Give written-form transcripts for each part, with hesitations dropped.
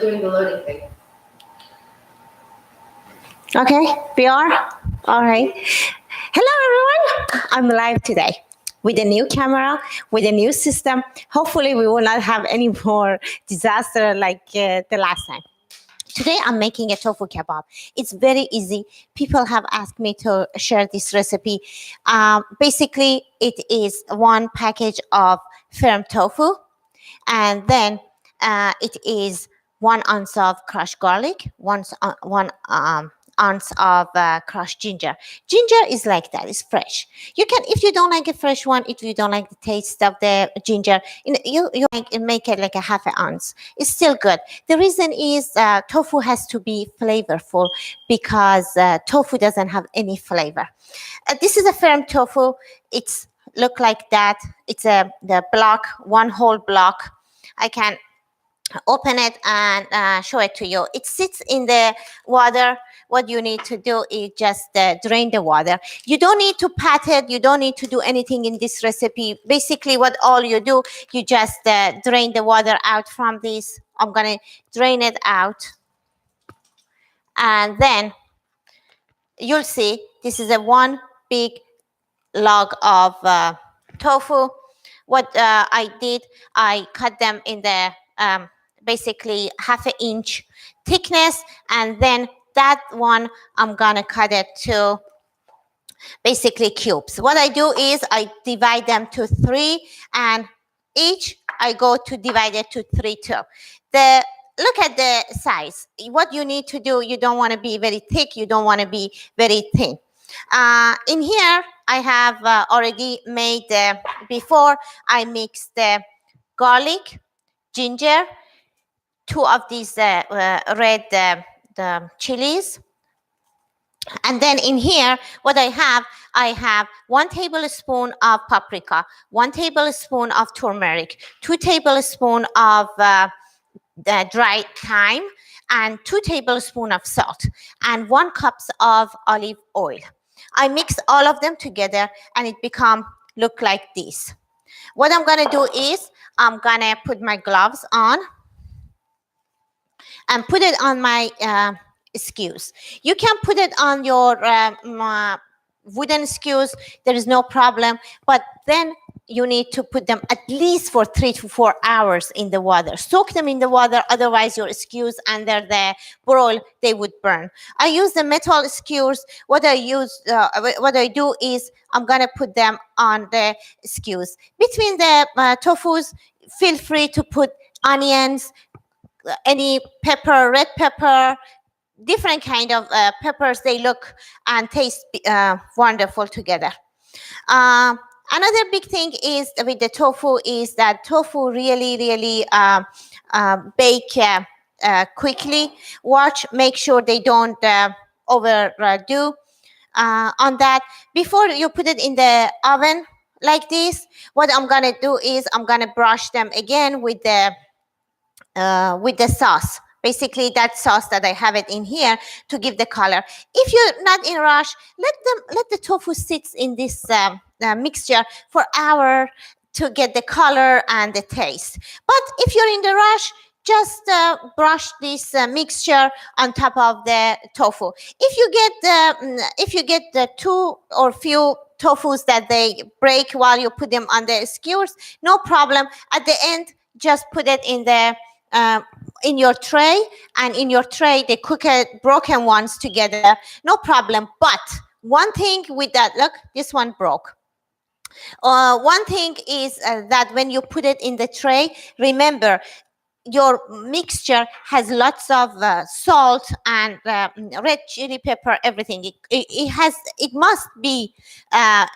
Doing the loading thing. Okay, we are? All right. Hello, everyone. I'm live today with a new camera, with a new system. Hopefully, we will not have any more disaster like the last time. Today, I'm making a tofu kebab. It's very easy. People have asked me to share this recipe. Basically, it is one package of firm tofu, and then it is 1 ounce of crushed garlic, one ounce of crushed ginger. Ginger is like that; it's fresh. You can, if you don't like a fresh one, if you don't like the taste of the ginger, you make it like a half an ounce. It's still good. The reason is tofu has to be flavorful because tofu doesn't have any flavor. This is a firm tofu. It's look like that. It's the block, one whole block. I can open it and show it to you. It sits in the water. What you need to do is just drain the water. You don't need to pat it. You don't need to do anything in this recipe. Basically, what all you do, you just drain the water out from this. I'm going to drain it out. And then you'll see this is a one big log of tofu. What I did, I cut them in the basically half an inch thickness, and then that one I'm gonna cut it to basically cubes. What I do is I divide them to 3, and each I go to divide it to 3 too. Look at the size. What you need to do, you don't want to be very thick, you don't want to be very thin. In here, I have already made, before I mix the garlic, ginger, 2 of these red the chilies. And then in here, what I have 1 tablespoon of paprika, 1 tablespoon of turmeric, 2 tablespoons of the dried thyme, and 2 tablespoons of salt, and 1 cup of olive oil. I mix all of them together, and it look like this. What I'm gonna do is I'm gonna put my gloves on and put it on my skewers. You can put it on your wooden skewers. There is no problem, but then you need to put them at least for 3 to 4 hours in the water. Soak them in the water, otherwise your skewers under the broil, they would burn. I use the metal skewers. What I do is I'm gonna put them on the skewers. Between the tofus, feel free to put onions, any pepper, red pepper, different kind of peppers. They look and taste wonderful together. Another big thing is with the tofu is that tofu really bake quickly. Make sure they don't overdo on that. Before you put it in the oven like this, what I'm gonna do is I'm gonna brush them again with the sauce. Basically, that sauce that I have it in here to give the color. If you're not in rush, let the tofu sit in this mixture for an hour to get the color and the taste. But if you're in the rush, just brush this mixture on top of the tofu. If you get the 2 or few tofus that they break while you put them on the skewers, no problem. At the end, just put it in your tray, and in your tray they cook it broken ones together, no problem. But one thing with that, look, this one broke. One thing is that when you put it in the tray, remember your mixture has lots of salt and red chili pepper, everything. It must be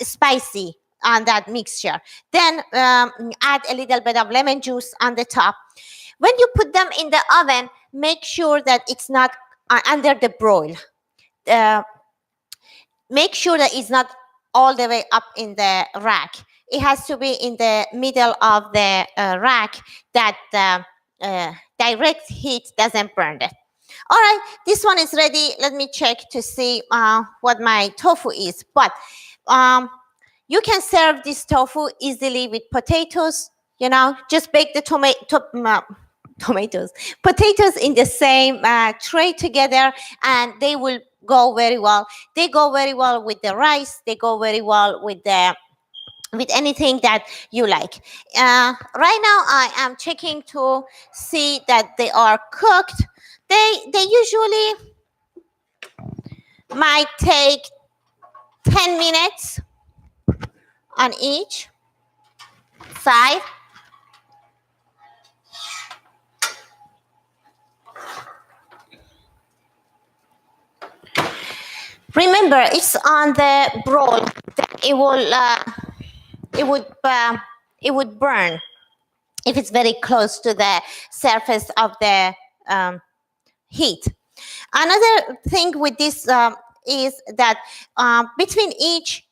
spicy on that mixture. Then add a little bit of lemon juice on the top. When you put them in the oven, make sure that it's not under the broil. Make sure that it's not all the way up in the rack. It has to be in the middle of the rack, that direct heat doesn't burn it. All right, this one is ready. Let me check to see what my tofu is. But you can serve this tofu easily with potatoes. Just bake the potatoes in the same tray together, and they will go very well. They go very well with the rice. They go very well with anything that you like. Right now, I am checking to see that they are cooked. They usually might take 10 minutes on each side. Remember, it's on the broil. It would burn if it's very close to the surface of the heat. Another thing with this is that between each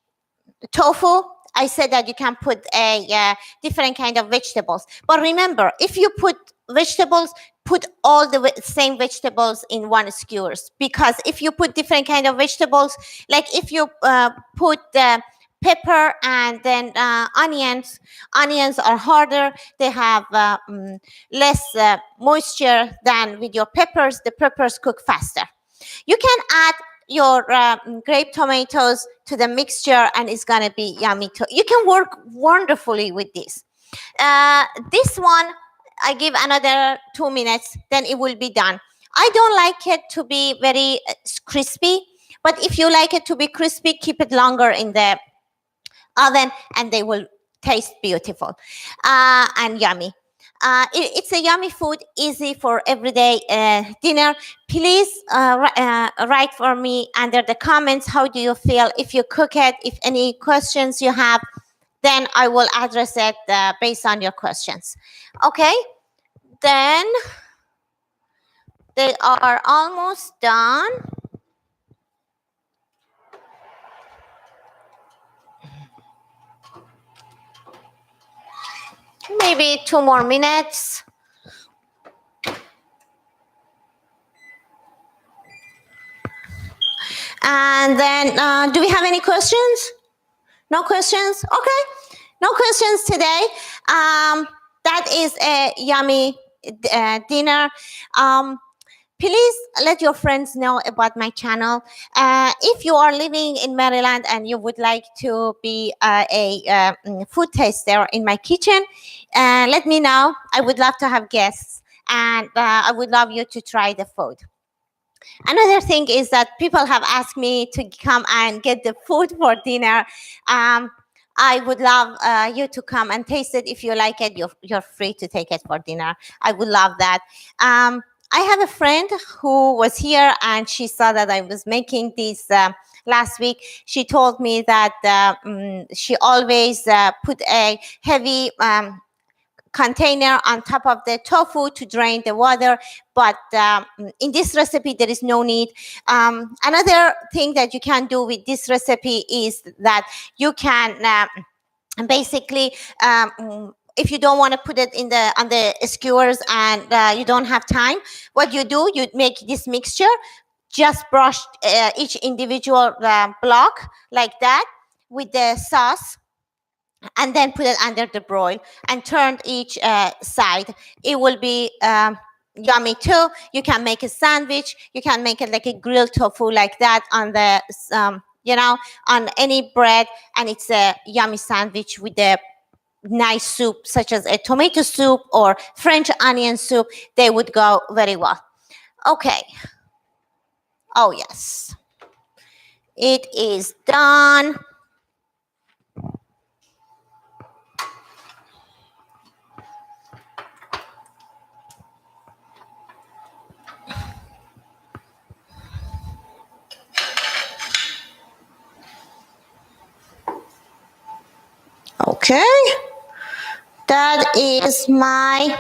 tofu, I said that you can put a different kind of vegetables. But remember, if you put vegetables, put all the same vegetables in one skewers. Because if you put different kind of vegetables, like if you put pepper and then onions are harder. They have less moisture than with your peppers. The peppers cook faster. You can add your grape tomatoes to the mixture, and it's gonna be yummy too. You can work wonderfully with this. This one, I give another 2 minutes, then it will be done. I don't like it to be very crispy, but if you like it to be crispy, keep it longer in the oven, and they will taste beautiful and yummy. It's a yummy food, easy for everyday dinner. Please write for me under the comments, how do you feel if you cook it? If any questions you have, then I will address it based on your questions. Okay, then they are almost done. Maybe 2 more minutes. And then, do we have any questions? No questions? Okay, no questions today. That is a yummy dinner. Please let your friends know about my channel. If you are living in Maryland and you would like to be a food taster in my kitchen, let me know. I would love to have guests, and I would love you to try the food. Another thing is that people have asked me to come and get the food for dinner. I would love you to come and taste it. If you like it, you're free to take it for dinner. I would love that. I have a friend who was here, and she saw that I was making these last week. She told me that she always put a heavy container on top of the tofu to drain the water, but in this recipe there is no need. Another thing that you can do with this recipe is that you can basically if you don't want to put it on the skewers and you don't have time, what you do, you make this mixture, just brush each individual block like that with the sauce, and then put it under the broil and turn each side. It will be yummy too. You can make a sandwich. You can make it like a grilled tofu like that on the on any bread, and it's a yummy sandwich with the nice soup, such as a tomato soup or French onion soup. They would go very well. Okay. Oh, yes. It is done. Okay. That is my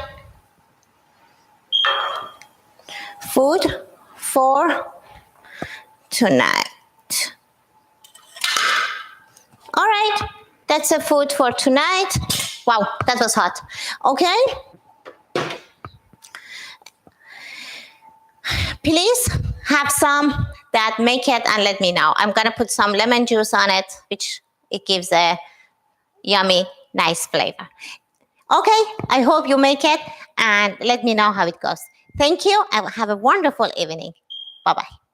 food for tonight. All right, that's the food for tonight. Wow, that was hot. Okay. Please have some that make it and let me know. I'm gonna put some lemon juice on it, which it gives a yummy, nice flavor. Okay, I hope you make it. and let me know how it goes. Thank you, and have a wonderful evening. Bye bye.